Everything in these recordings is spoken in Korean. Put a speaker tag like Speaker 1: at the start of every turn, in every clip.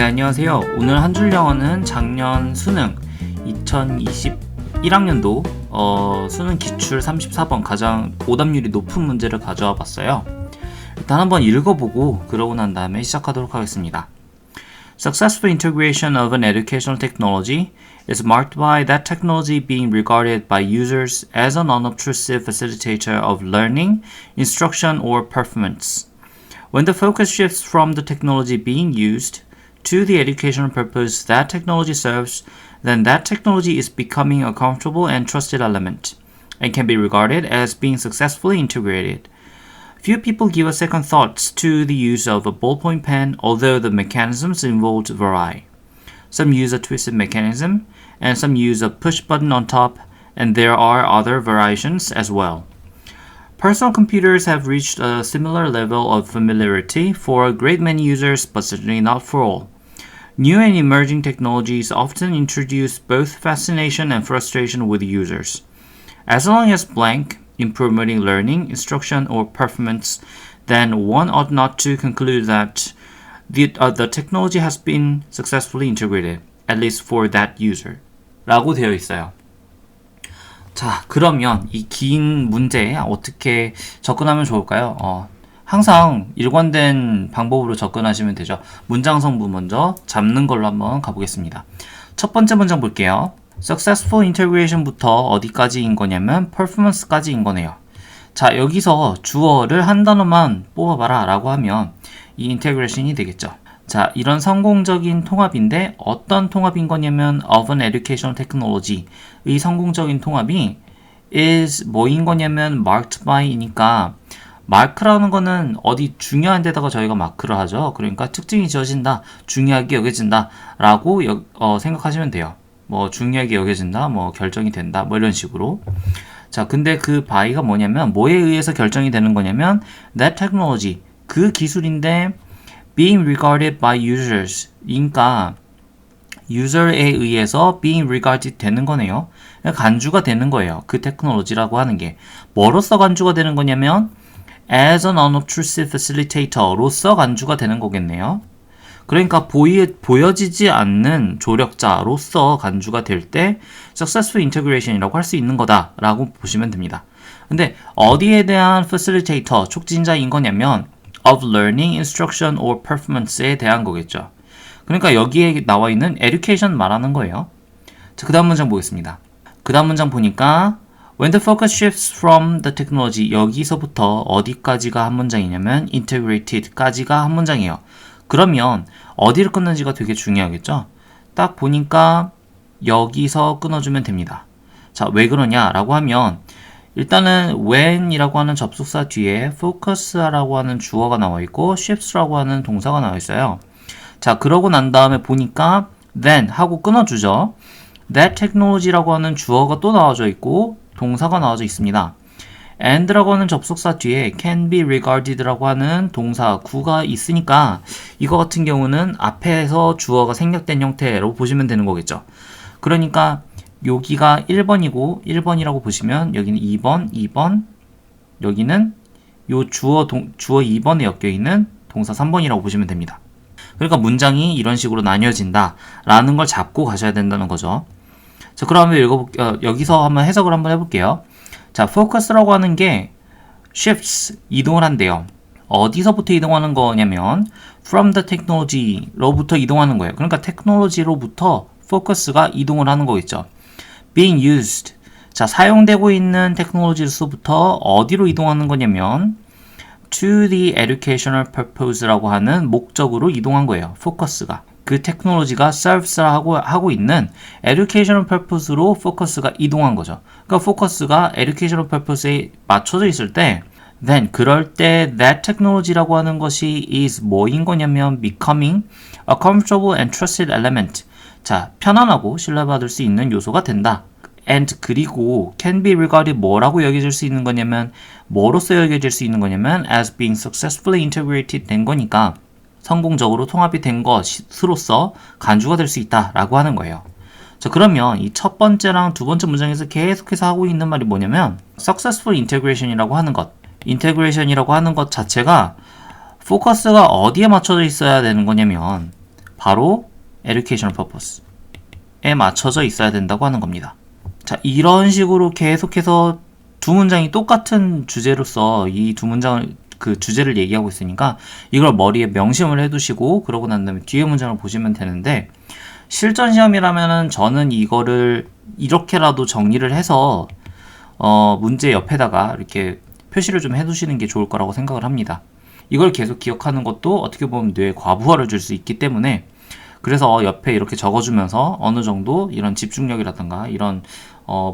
Speaker 1: 안녕하세요. 오늘 한 줄 영어는 작년 수능 2021학년도 수능 기출 34번 가장 오답률이 높은 문제를 가져와 봤어요. 일단 한번 읽어보고 그러고 난 다음에 시작하도록 하겠습니다. Successful integration of an educational technology is marked by that technology being regarded by users as a non-obtrusive facilitator of learning, instruction, or performance. When the focus shifts from the technology being used to the educational purpose that technology serves, then that technology is becoming a comfortable and trusted element, and can be regarded as being successfully integrated. Few people give a second thought to the use of a ballpoint pen, although the mechanisms involved vary. Some use a twisted mechanism, and some use a push button on top, and there are other variations as well. Personal computers have reached a similar level of familiarity for a great many users, but certainly not for all. New and emerging technologies often introduce both fascination and frustration with users. As long as blank, in promoting learning, instruction, or performance, then one ought not to conclude that the technology has been successfully integrated, at least for that user. 라고 되어 있어요. 자, 그러면 이 긴 문제에 어떻게 접근하면 좋을까요? 항상 일관된 방법으로 접근하시면 되죠. 문장 성분 먼저 잡는 걸로 한번 가보겠습니다. 첫 번째 문장 볼게요. Successful integration부터 어디까지인 거냐면 performance까지인 거네요. 자, 여기서 주어를 한 단어만 뽑아봐라 라고 하면 이 integration이 되겠죠. 자, 이런 성공적인 통합인데 어떤 통합인 거냐면 of an educational technology 의 성공적인 통합이 is 뭐인 거냐면 marked by이니까 마크라는 거는 어디 중요한 데다가 저희가 마크를 하죠. 그러니까 특징이 지어진다, 중요하게 여겨진다 라고 생각하시면 돼요. 뭐 중요하게 여겨진다, 뭐 결정이 된다, 뭐 이런 식으로. 자, 근데 그 by가 뭐냐면 뭐에 의해서 결정이 되는 거냐면 that technology, 그 기술인데 being regarded by users, 그러니까 유저에 의해서 being regarded 되는 거네요. 간주가 되는 거예요. 그 테크놀로지라고 하는 게. 뭐로서 간주가 되는 거냐면 as an unobtrusive facilitator로서 간주가 되는 거겠네요. 그러니까 보여지지 않는 조력자로서 간주가 될 때 successful integration이라고 할 수 있는 거다라고 보시면 됩니다. 근데 어디에 대한 facilitator, 촉진자인 거냐면 of learning, instruction, or performance에 대한 거겠죠. 그러니까 여기에 나와 있는 education 말하는 거예요. 자, 그 다음 문장 보겠습니다. 그 다음 문장 보니까 When the focus shifts from the technology, 여기서부터 어디까지가 한 문장이냐면 integrated까지가 한 문장이에요. 그러면 어디를 끊는지가 되게 중요하겠죠? 딱 보니까 여기서 끊어주면 됩니다. 자, 왜 그러냐라고 하면 일단은 when이라고 하는 접속사 뒤에 focus라고 하는 주어가 나와 있고 shifts라고 하는 동사가 나와 있어요. 자, 그러고 난 다음에 보니까 then 하고 끊어주죠. that technology라고 하는 주어가 또 나와져 있고 동사가 나와져 있습니다. and라고 하는 접속사 뒤에 can be regarded라고 하는 동사 구가 있으니까 이거 같은 경우는 앞에서 주어가 생략된 형태로 보시면 되는 거겠죠. 그러니까 여기가 1번이고 1번이라고 보시면 여기는 2번, 여기는 요 주어 2번에 엮여있는 동사 3번이라고 보시면 됩니다. 그러니까 문장이 이런 식으로 나뉘어진다 라는 걸 잡고 가셔야 된다는 거죠. 자, 그러면 여기서 한번 해석을 한번 해볼게요. 자, focus라고 하는 게 shifts, 이동을 한대요. 어디서부터 이동하는 거냐면 from the technology로부터 이동하는 거예요. 그러니까 테크놀로지로부터 focus가 이동을 하는 거겠죠. being used, 자, 사용되고 있는 테크놀로지로부터 어디로 이동하는 거냐면 to the educational purpose라고 하는 목적으로 이동한 거예요. focus가. 그 테크놀로지가 serves하고 있는 educational purpose로 focus가 이동한 거죠. 그러니까 focus가 educational purpose에 맞춰져 있을 때 then 그럴 때 that technology라고 하는 것이 is 뭐인 거냐면 becoming a comfortable and trusted element. 자, 편안하고 신뢰받을 수 있는 요소가 된다. and 그리고 can be regarded 뭐라고 여겨질 수 있는 거냐면 뭐로써 여겨질 수 있는 거냐면 as being successfully integrated 된 거니까 성공적으로 통합이 된 것으로서 간주가 될 수 있다라고 하는 거예요. 자, 그러면 이 첫 번째랑 두 번째 문장에서 계속해서 하고 있는 말이 뭐냐면 successful integration이라고 하는 것, integration이라고 하는 것 자체가 포커스가 어디에 맞춰져 있어야 되는 거냐면 바로 educational purpose에 맞춰져 있어야 된다고 하는 겁니다. 자, 이런 식으로 계속해서 두 문장이 똑같은 주제로서 이 두 문장을 그 주제를 얘기하고 있으니까 이걸 머리에 명심을 해두시고 그러고 난 다음에 뒤에 문장을 보시면 되는데 실전 시험이라면은 저는 이거를 이렇게라도 정리를 해서 문제 옆에다가 이렇게 표시를 좀 해두시는 게 좋을 거라고 생각을 합니다. 이걸 계속 기억하는 것도 어떻게 보면 뇌에 과부하를 줄 수 있기 때문에 그래서 옆에 이렇게 적어주면서 어느 정도 이런 집중력이라든가 이런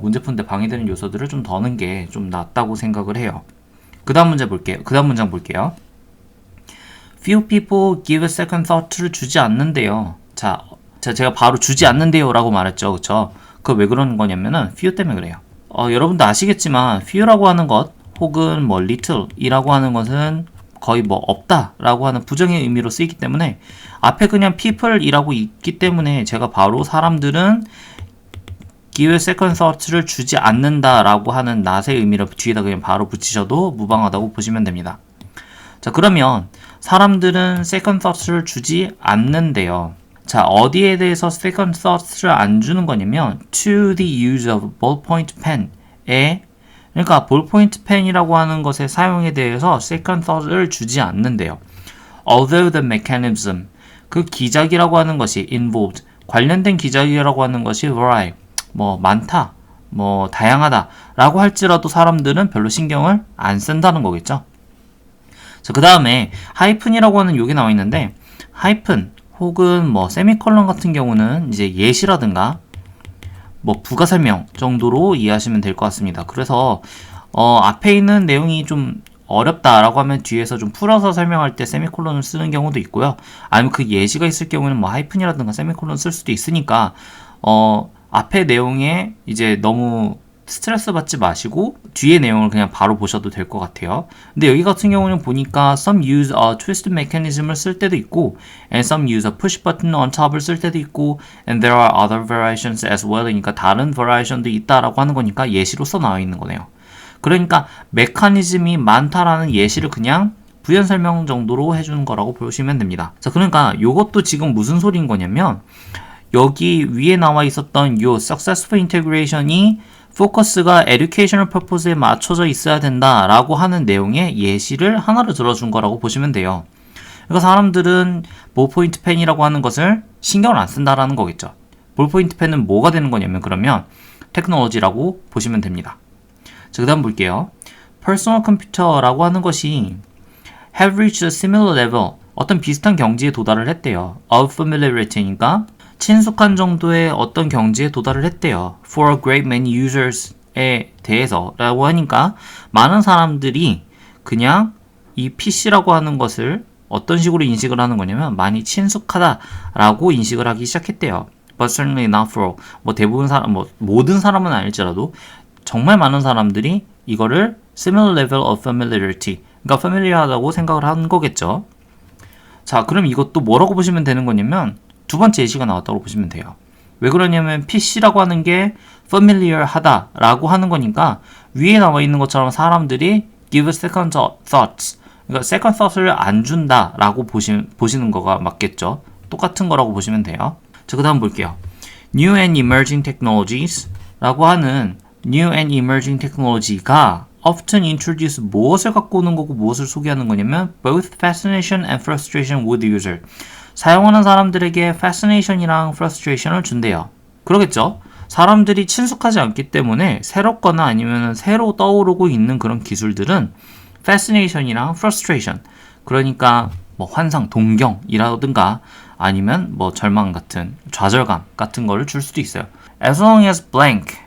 Speaker 1: 문제 푸는데 방해되는 요소들을 좀 더는 게 좀 낫다고 생각을 해요. 그 다음 문제 볼게요. 그 다음 문장 볼게요. Few people give a second thought를 주지 않는데요. 자, 제가 바로 주지 않는데요 라고 말했죠. 그쵸? 그거 왜 그러는 거냐면은 few 때문에 그래요. 여러분도 아시겠지만 few라고 하는 것 혹은 뭐 little 이라고 하는 것은 거의 뭐 없다 라고 하는 부정의 의미로 쓰이기 때문에 앞에 그냥 people 이라고 있기 때문에 제가 바로 사람들은 give a second thought를 주지 않는다 라고 하는 not의 의미를 뒤에다 그냥 바로 붙이셔도 무방하다고 보시면 됩니다. 자, 그러면 사람들은 second thought를 주지 않는데요. 자, 어디에 대해서 second thought를 안 주는 거냐면 to the use of ballpoint pen에 그러니까 볼포인트 펜이라고 하는 것의 사용에 대해서 second thought을 주지 않는데요. Although the mechanism, 그 기작이라고 하는 것이 involved, 관련된 기작이라고 하는 것이 vary, 뭐 많다, 뭐 다양하다 라고 할지라도 사람들은 별로 신경을 안 쓴다는 거겠죠. 자, 그 다음에 하이픈이라고 하는 요게 나와 있는데 하이픈 혹은 뭐 세미콜론 같은 경우는 이제 예시라든가 뭐 부가 설명 정도로 이해하시면 될 것 같습니다. 그래서 앞에 있는 내용이 좀 어렵다라고 하면 뒤에서 좀 풀어서 설명할 때 세미콜론을 쓰는 경우도 있고요. 아니면 그 예시가 있을 경우에는 뭐 하이픈이라든가 세미콜론 쓸 수도 있으니까 앞에 내용에 이제 너무 스트레스 받지 마시고 뒤에 내용을 그냥 바로 보셔도 될 것 같아요. 근데 여기 같은 경우는 보니까 some use a twist mechanism을 쓸 때도 있고 and some use a push button on top을 쓸 때도 있고 and there are other variations as well. 그러니까 다른 variation도 있다라고 하는 거니까 예시로서 나와 있는 거네요. 그러니까 메커니즘이 많다라는 예시를 그냥 부연 설명 정도로 해주는 거라고 보시면 됩니다. 자, 그러니까 이것도 지금 무슨 소리인 거냐면 여기 위에 나와 있었던 요 successful integration이 포커스가 educational purpose에 맞춰져 있어야 된다라고 하는 내용의 예시를 하나를 들어준 거라고 보시면 돼요. 그러니까 사람들은 볼포인트 펜이라고 하는 것을 신경을 안 쓴다라는 거겠죠. 볼포인트 펜은 뭐가 되는 거냐면 그러면 테크놀로지라고 보시면 됩니다. 자, 그 다음 볼게요. personal computer라고 하는 것이 have reached a similar level, 어떤 비슷한 경지에 도달을 했대요. of familiarity니까 친숙한 정도의 어떤 경지에 도달을 했대요. For a great many users에 대해서 라고 하니까 많은 사람들이 그냥 이 PC라고 하는 것을 어떤 식으로 인식을 하는 거냐면 많이 친숙하다라고 인식을 하기 시작했대요. But certainly not for all. 뭐 대부분 사람, 뭐 모든 사람은 아닐지라도 정말 많은 사람들이 이거를 similar level of familiarity, 그러니까 familiar하다고 생각을 한 거겠죠. 자, 그럼 이것도 뭐라고 보시면 되는 거냐면 두 번째 예시가 나왔다고 보시면 돼요. 왜 그러냐면 PC라고 하는 게 familiar 하다라고 하는 거니까 위에 나와 있는 것처럼 사람들이 give second thoughts, 그러니까 second thought을 안 준다라고 보시는 거가 맞겠죠. 똑같은 거라고 보시면 돼요. 자, 그 다음 볼게요. New and emerging technologies 라고 하는 New and emerging technology가 often introduce 무엇을 갖고 오는 거고 무엇을 소개하는 거냐면 both fascination and frustration with the user. 사용하는 사람들에게 fascination이랑 frustration을 준대요. 그러겠죠? 사람들이 친숙하지 않기 때문에 새롭거나 아니면 새로 떠오르고 있는 그런 기술들은 fascination이랑 frustration, 그러니까 뭐 환상, 동경이라든가 아니면 뭐 절망 같은, 좌절감 같은 거를 줄 수도 있어요. As long as blank.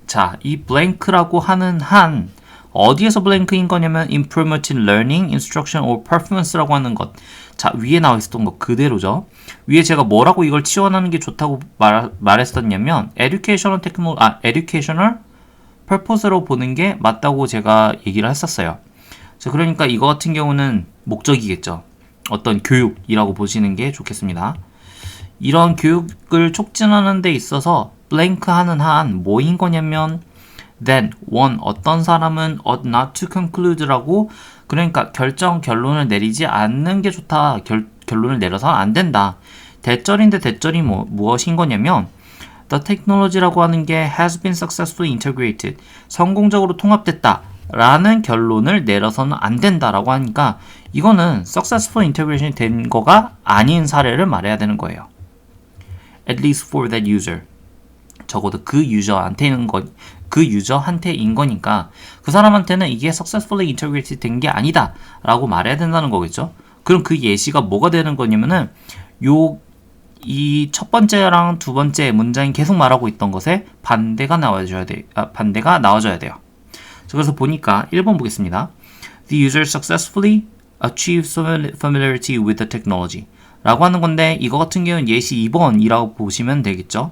Speaker 1: 자, 이 blank라고 하는 한 어디에서 blank인 거냐면 improvement in learning, instruction or performance라고 하는 것. 자, 위에 나와 있었던 거 그대로죠. 위에 제가 뭐라고 이걸 치환하는 게 좋다고 말했었냐면 educational purpose로 보는 게 맞다고 제가 얘기를 했었어요. 자, 그러니까 이거 같은 경우는 목적이겠죠. 어떤 교육이라고 보시는 게 좋겠습니다. 이런 교육을 촉진하는 데 있어서 blank 하는 한 뭐인 거냐면 then, one, 어떤 사람은 ought not to conclude라고, 그러니까 결론을 내리지 않는 게 좋다. 결론을 내려서 안 된다. 대절인데 대절이 무엇인 거냐면 The technology라고 하는 게 has been successfully integrated. 성공적으로 통합됐다. 라는 결론을 내려서는 안 된다라고 하니까 이거는 successful integration이 된 거가 아닌 사례를 말해야 되는 거예요. At least for that user. 적어도 그 유저한테인 거니까 그 사람한테는 이게 successfully integrated 된 게 아니다 라고 말해야 된다는 거겠죠. 그럼 그 예시가 뭐가 되는 거냐면은 이 첫 번째랑 두 번째 문장이 계속 말하고 있던 것에 반대가 나와줘야 돼요. 그래서 보니까 1번 보겠습니다. The user successfully achieved familiarity with the technology 라고 하는 건데 이거 같은 경우는 예시 2번이라고 보시면 되겠죠.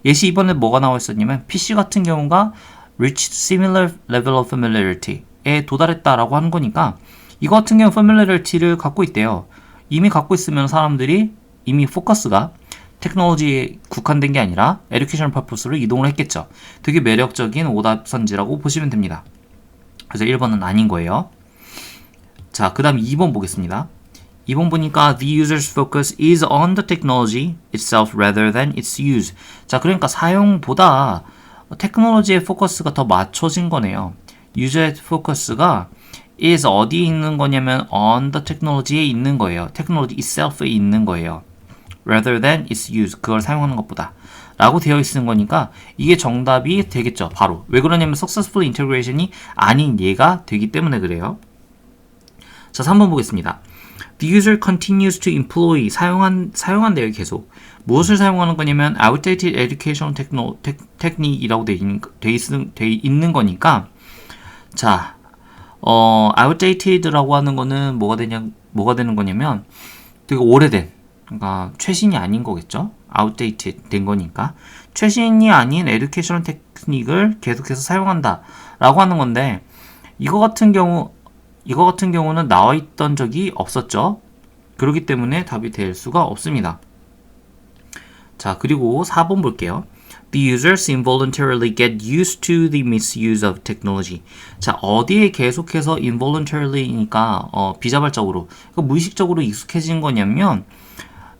Speaker 1: 예시 2번에 뭐가 나와 있었냐면 PC 같은 경우가 reached similar level of familiarity에 도달했다라고 하는 거니까 이거 같은 경우 familiarity를 갖고 있대요. 이미 갖고 있으면 사람들이 이미 포커스가 테크놀로지에 국한된 게 아니라 에듀케이션 퍼포스로 이동을 했겠죠. 되게 매력적인 오답선지라고 보시면 됩니다. 그래서 1번은 아닌 거예요. 자, 그 다음 2번 보겠습니다. 2번 보니까 the user's focus is on the technology itself rather than its use. 자, 그러니까 사용보다 테크놀로지의 포커스가 더 맞춰진 거네요. 유저의 포커스가 is 어디에 있는 거냐면 on the technology에 있는 거예요. technology itself에 있는 거예요. rather than its use. 그걸 사용하는 것보다 라고 되어 있는 거니까 이게 정답이 되겠죠. 바로. 왜 그러냐면 successful integration이 아닌 예가 되기 때문에 그래요. 자, 3번 보겠습니다. The user continues to employ. 사용한대요, 계속. 무엇을 사용하는 거냐면 outdated educational technique이라고 돼 있는 거니까 자, outdated라고 하는 거는 뭐가 되는 거냐면 되게 오래된, 그러니까 최신이 아닌 거겠죠. outdated 된 거니까 최신이 아닌 educational technique을 계속해서 사용한다 라고 하는 건데 이거 같은 경우는 나와 있던 적이 없었죠. 그렇기 때문에 답이 될 수가 없습니다. 자, 그리고 4번 볼게요. The users involuntarily get used to the misuse of technology. 자, 어디에 계속해서 involuntary니까 비자발적으로, 그러니까 무의식적으로 익숙해진 거냐면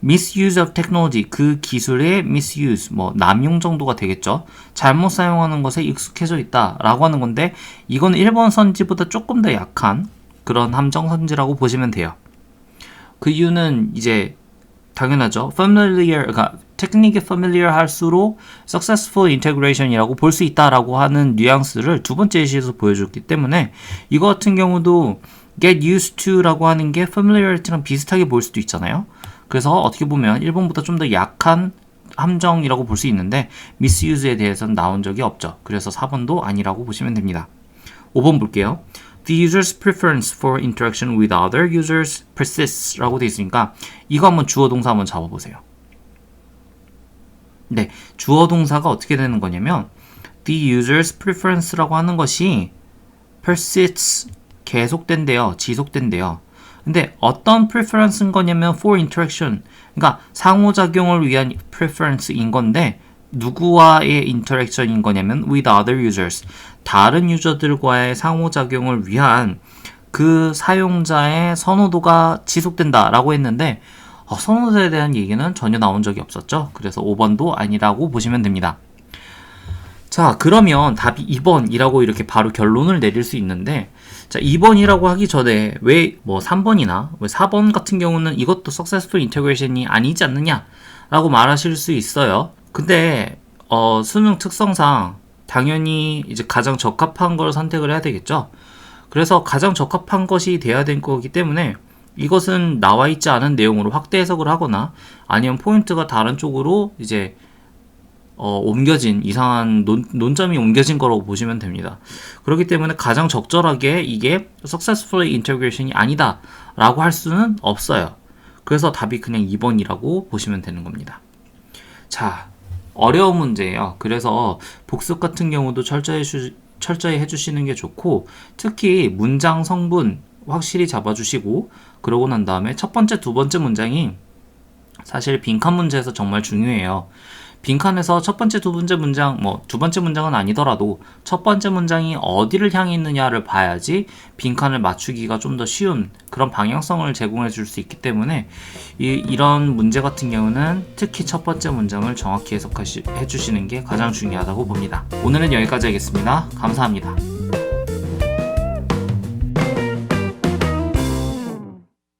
Speaker 1: misuse of technology, 그 기술의 misuse, 남용 정도가 되겠죠. 잘못 사용하는 것에 익숙해져 있다라고 하는 건데 이건 1번 선지보다 조금 더 약한 그런 함정 선지라고 보시면 돼요. 그 이유는 이제 당연하죠. 그러니까 테크닉에 familiar 할수록 successful integration이라고 볼 수 있다라고 하는 뉘앙스를 두 번째 예시에서 보여줬기 때문에 이거 같은 경우도 get used to라고 하는 게 familiarity랑 비슷하게 보일 수도 있잖아요. 그래서 어떻게 보면 1번보다 좀 더 약한 함정이라고 볼 수 있는데 misuse에 대해서는 나온 적이 없죠. 그래서 4번도 아니라고 보시면 됩니다. 5번 볼게요. The user's preference for interaction with other users persists 라고 되어 있으니까 이거 한번 주어 동사 한번 잡아보세요. 네, 주어 동사가 어떻게 되는 거냐면 the user's preference라고 하는 것이 persists, 계속된대요. 지속된대요. 근데 어떤 preference인 거냐면 for interaction, 그러니까 상호작용을 위한 preference인 건데 누구와의 interaction인 거냐면 with other users, 다른 유저들과의 상호작용을 위한 그 사용자의 선호도가 지속된다 라고 했는데 선호도에 대한 얘기는 전혀 나온 적이 없었죠. 그래서 5번도 아니라고 보시면 됩니다. 자, 그러면 답이 2번이라고 이렇게 바로 결론을 내릴 수 있는데 자, 2번이라고 하기 전에 왜 3번이나 왜 4번 같은 경우는 이것도 successful integration이 아니지 않느냐 라고 말하실 수 있어요. 근데 수능 특성상 당연히 이제 가장 적합한 걸 선택을 해야 되겠죠. 그래서 가장 적합한 것이 돼야 될 거기 때문에 이것은 나와 있지 않은 내용으로 확대 해석을 하거나 아니면 포인트가 다른 쪽으로 이제 옮겨진 이상한 논점이 옮겨진 거라고 보시면 됩니다. 그렇기 때문에 가장 적절하게 이게 successful integration이 아니다 라고 할 수는 없어요. 그래서 답이 그냥 2번이라고 보시면 되는 겁니다. 자, 어려운 문제예요. 그래서 복습 같은 경우도 철저히 해주시는 게 좋고 특히 문장 성분 확실히 잡아주시고 그러고 난 다음에 첫 번째, 두 번째 문장이 사실 빈칸 문제에서 정말 중요해요. 빈칸에서 첫 번째, 두 번째 문장, 두 번째 문장은 아니더라도 첫 번째 문장이 어디를 향해 있느냐를 봐야지 빈칸을 맞추기가 좀 더 쉬운 그런 방향성을 제공해 줄 수 있기 때문에 이런 문제 같은 경우는 특히 첫 번째 문장을 정확히 해석해 주시는 게 가장 중요하다고 봅니다. 오늘은 여기까지 하겠습니다. 감사합니다.